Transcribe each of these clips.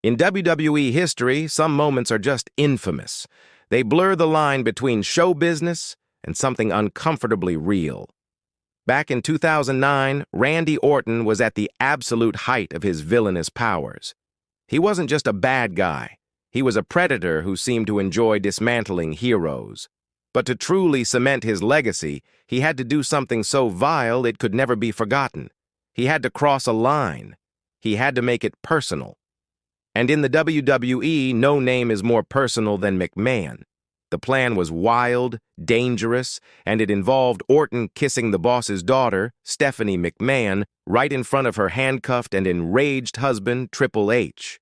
In WWE history, some moments are just infamous. They blur the line between show business and something uncomfortably real. Back in 2009, Randy Orton was at the absolute height of his villainous powers. He wasn't just a bad guy. He was a predator who seemed to enjoy dismantling heroes. But to truly cement his legacy, he had to do something so vile it could never be forgotten. He had to cross a line. He had to make it personal. And in the WWE, no name is more personal than McMahon. The plan was wild, dangerous, and it involved Orton kissing the boss's daughter, Stephanie McMahon, right in front of her handcuffed and enraged husband, Triple H.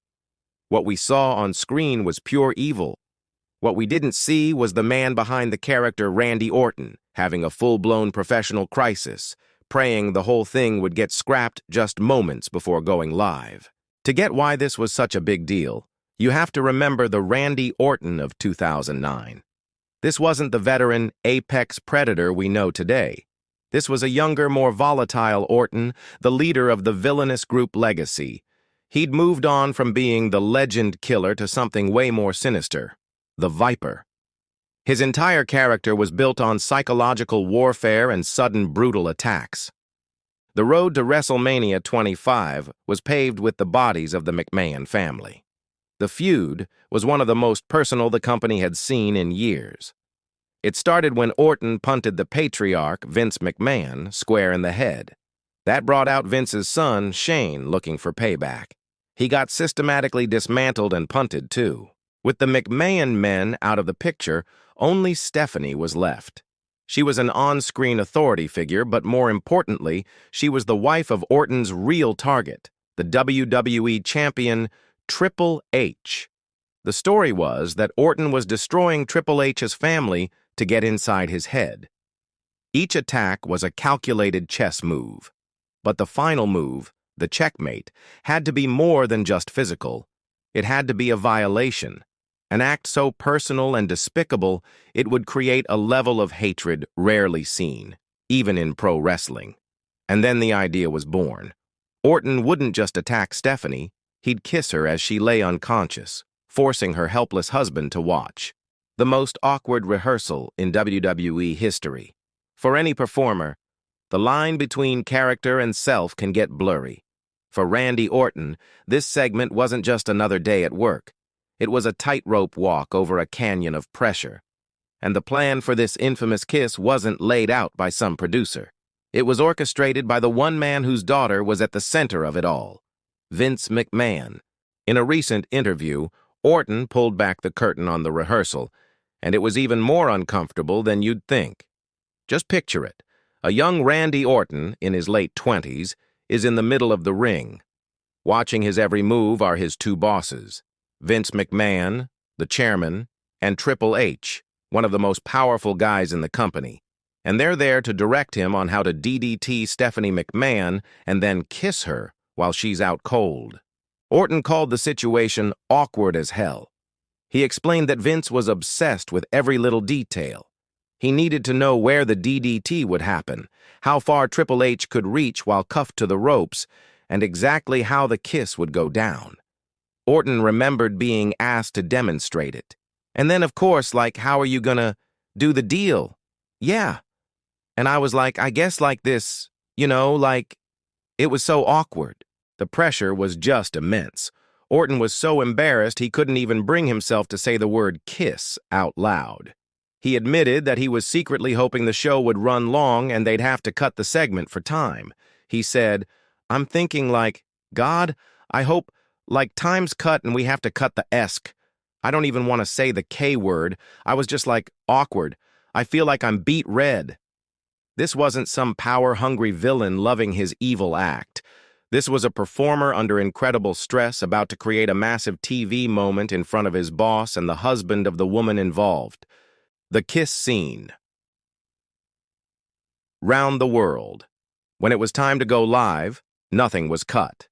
What we saw on screen was pure evil. What we didn't see was the man behind the character Randy Orton, having a full-blown professional crisis, praying the whole thing would get scrapped just moments before going live. To get why this was such a big deal, you have to remember the Randy Orton of 2009. This wasn't the veteran apex predator we know today. This was a younger, more volatile Orton, the leader of the villainous group Legacy. He'd moved on from being the legend killer to something way more sinister, the Viper. His entire character was built on psychological warfare and sudden brutal attacks. The road to WrestleMania 25 was paved with the bodies of the McMahon family. The feud was one of the most personal the company had seen in years. It started when Orton punted the patriarch, Vince McMahon, square in the head. That brought out Vince's son, Shane, looking for payback. He got systematically dismantled and punted, too. With the McMahon men out of the picture, only Stephanie was left. She was an on-screen authority figure, but more importantly, she was the wife of Orton's real target, the WWE champion, Triple H. The story was that Orton was destroying Triple H's family to get inside his head. Each attack was a calculated chess move. But the final move, the checkmate, had to be more than just physical. It had to be a violation. An act so personal and despicable, it would create a level of hatred rarely seen, even in pro wrestling. And then the idea was born. Orton wouldn't just attack Stephanie, he'd kiss her as she lay unconscious, forcing her helpless husband to watch. The most awkward rehearsal in WWE history. For any performer, the line between character and self can get blurry. For Randy Orton, this segment wasn't just another day at work. It was a tightrope walk over a canyon of pressure. And the plan for this infamous kiss wasn't laid out by some producer. It was orchestrated by the one man whose daughter was at the center of it all, Vince McMahon. In a recent interview, Orton pulled back the curtain on the rehearsal, and it was even more uncomfortable than you'd think. Just picture it. A young Randy Orton, in his late 20s, is in the middle of the ring. Watching his every move are his two bosses, Vince McMahon, the chairman, and Triple H, one of the most powerful guys in the company. And they're there to direct him on how to DDT Stephanie McMahon and then kiss her while she's out cold. Orton called the situation awkward as hell. He explained that Vince was obsessed with every little detail. He needed to know where the DDT would happen, how far Triple H could reach while cuffed to the ropes, and exactly how the kiss would go down. Orton remembered being asked to demonstrate it. And then, of course, how are you gonna do the deal? Yeah. And I was like, I guess like this, it was so awkward. The pressure was just immense. Orton was so embarrassed he couldn't even bring himself to say the word kiss out loud. He admitted that he was secretly hoping the show would run long and they'd have to cut the segment for time. He said, I'm thinking God, I hope, time's cut and we have to cut the esk. I don't even want to say the K word. I was just awkward. I feel like I'm beat red. This wasn't some power-hungry villain loving his evil act. This was a performer under incredible stress about to create a massive TV moment in front of his boss and the husband of the woman involved. The kiss scene. Round the world. When it was time to go live, nothing was cut.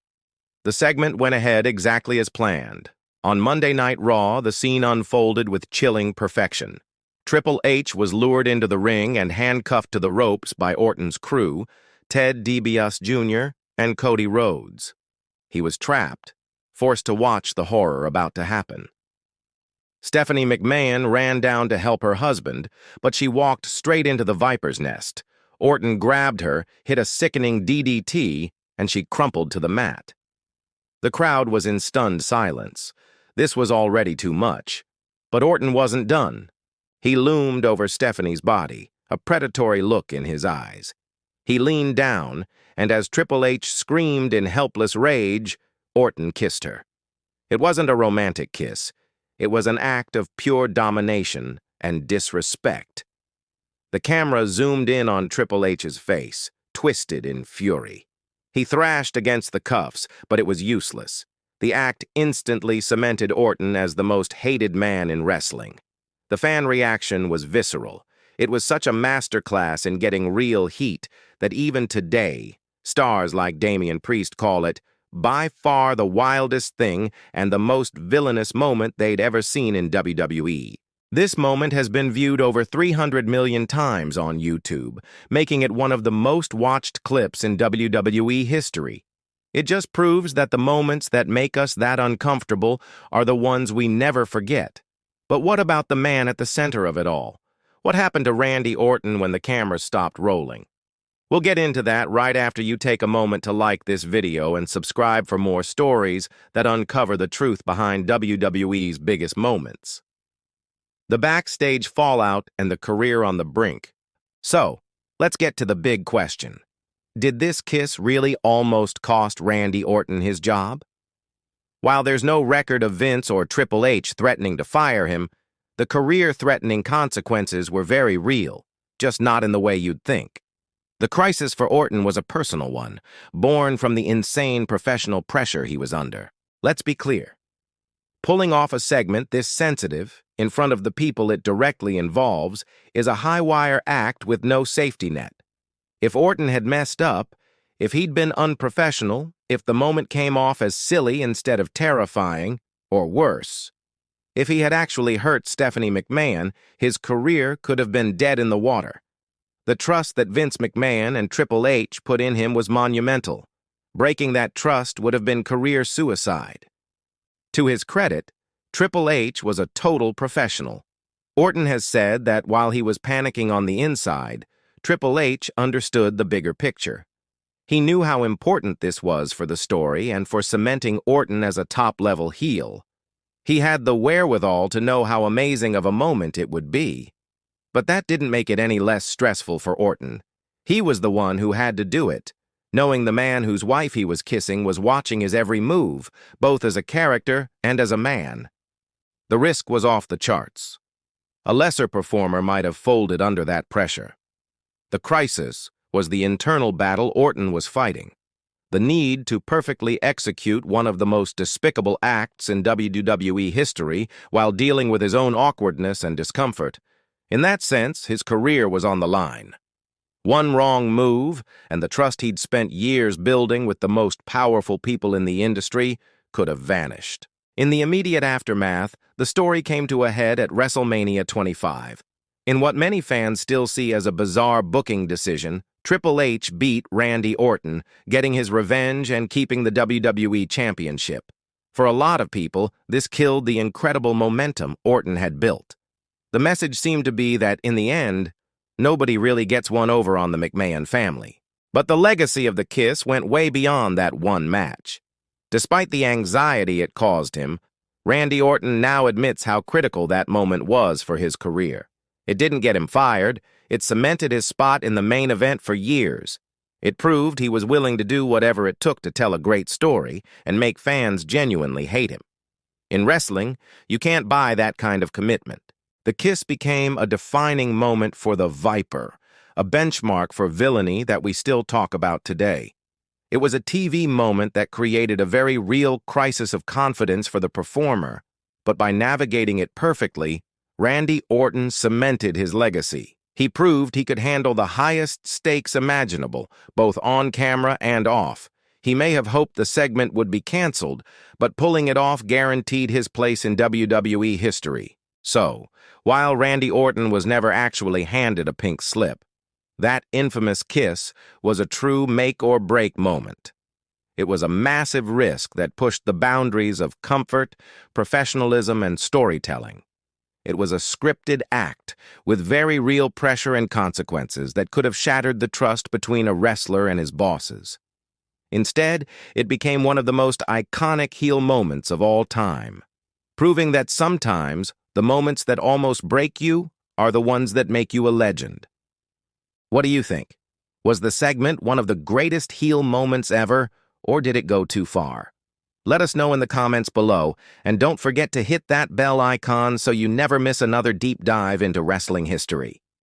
The segment went ahead exactly as planned. On Monday Night Raw, the scene unfolded with chilling perfection. Triple H was lured into the ring and handcuffed to the ropes by Orton's crew, Ted DiBiase Jr. and Cody Rhodes. He was trapped, forced to watch the horror about to happen. Stephanie McMahon ran down to help her husband, but she walked straight into the viper's nest. Orton grabbed her, hit a sickening DDT, and she crumpled to the mat. The crowd was in stunned silence. This was already too much. But Orton wasn't done. He loomed over Stephanie's body, a predatory look in his eyes. He leaned down, and as Triple H screamed in helpless rage, Orton kissed her. It wasn't a romantic kiss. It was an act of pure domination and disrespect. The camera zoomed in on Triple H's face, twisted in fury. He thrashed against the cuffs, but it was useless. The act instantly cemented Orton as the most hated man in wrestling. The fan reaction was visceral. It was such a masterclass in getting real heat that even today, stars like Damian Priest call it by far the wildest thing and the most villainous moment they'd ever seen in WWE. This moment has been viewed over 300 million times on YouTube, making it one of the most watched clips in WWE history. It just proves that the moments that make us that uncomfortable are the ones we never forget. But what about the man at the center of it all? What happened to Randy Orton when the camera stopped rolling? We'll get into that right after you take a moment to like this video and subscribe for more stories that uncover the truth behind WWE's biggest moments. The backstage fallout and the career on the brink. So, let's get to the big question. Did this kiss really almost cost Randy Orton his job? While there's no record of Vince or Triple H threatening to fire him, the career-threatening consequences were very real, just not in the way you'd think. The crisis for Orton was a personal one, born from the insane professional pressure he was under. Let's be clear. Pulling off a segment this sensitive, in front of the people it directly involves, is a high-wire act with no safety net. If Orton had messed up, if he'd been unprofessional, if the moment came off as silly instead of terrifying, or worse, if he had actually hurt Stephanie McMahon, his career could have been dead in the water. The trust that Vince McMahon and Triple H put in him was monumental. Breaking that trust would have been career suicide. To his credit, Triple H was a total professional. Orton has said that while he was panicking on the inside, Triple H understood the bigger picture. He knew how important this was for the story and for cementing Orton as a top-level heel. He had the wherewithal to know how amazing of a moment it would be. But that didn't make it any less stressful for Orton. He was the one who had to do it, knowing the man whose wife he was kissing was watching his every move, both as a character and as a man. The risk was off the charts. A lesser performer might have folded under that pressure. The crisis was the internal battle Orton was fighting, the need to perfectly execute one of the most despicable acts in WWE history while dealing with his own awkwardness and discomfort. In that sense, his career was on the line. One wrong move, and the trust he'd spent years building with the most powerful people in the industry could have vanished. In the immediate aftermath, the story came to a head at WrestleMania 25. In what many fans still see as a bizarre booking decision, Triple H beat Randy Orton, getting his revenge and keeping the WWE Championship. For a lot of people, this killed the incredible momentum Orton had built. The message seemed to be that, in the end, nobody really gets one over on the McMahon family. But the legacy of the kiss went way beyond that one match. Despite the anxiety it caused him, Randy Orton now admits how critical that moment was for his career. It didn't get him fired. It cemented his spot in the main event for years. It proved he was willing to do whatever it took to tell a great story and make fans genuinely hate him. In wrestling, you can't buy that kind of commitment. The kiss became a defining moment for the Viper, a benchmark for villainy that we still talk about today. It was a TV moment that created a very real crisis of confidence for the performer, but by navigating it perfectly, Randy Orton cemented his legacy. He proved he could handle the highest stakes imaginable, both on camera and off. He may have hoped the segment would be canceled, but pulling it off guaranteed his place in WWE history. So, while Randy Orton was never actually handed a pink slip, that infamous kiss was a true make-or-break moment. It was a massive risk that pushed the boundaries of comfort, professionalism, and storytelling. It was a scripted act with very real pressure and consequences that could have shattered the trust between a wrestler and his bosses. Instead, it became one of the most iconic heel moments of all time, proving that sometimes the moments that almost break you are the ones that make you a legend. What do you think? Was the segment one of the greatest heel moments ever, or did it go too far? Let us know in the comments below, and don't forget to hit that bell icon so you never miss another deep dive into wrestling history.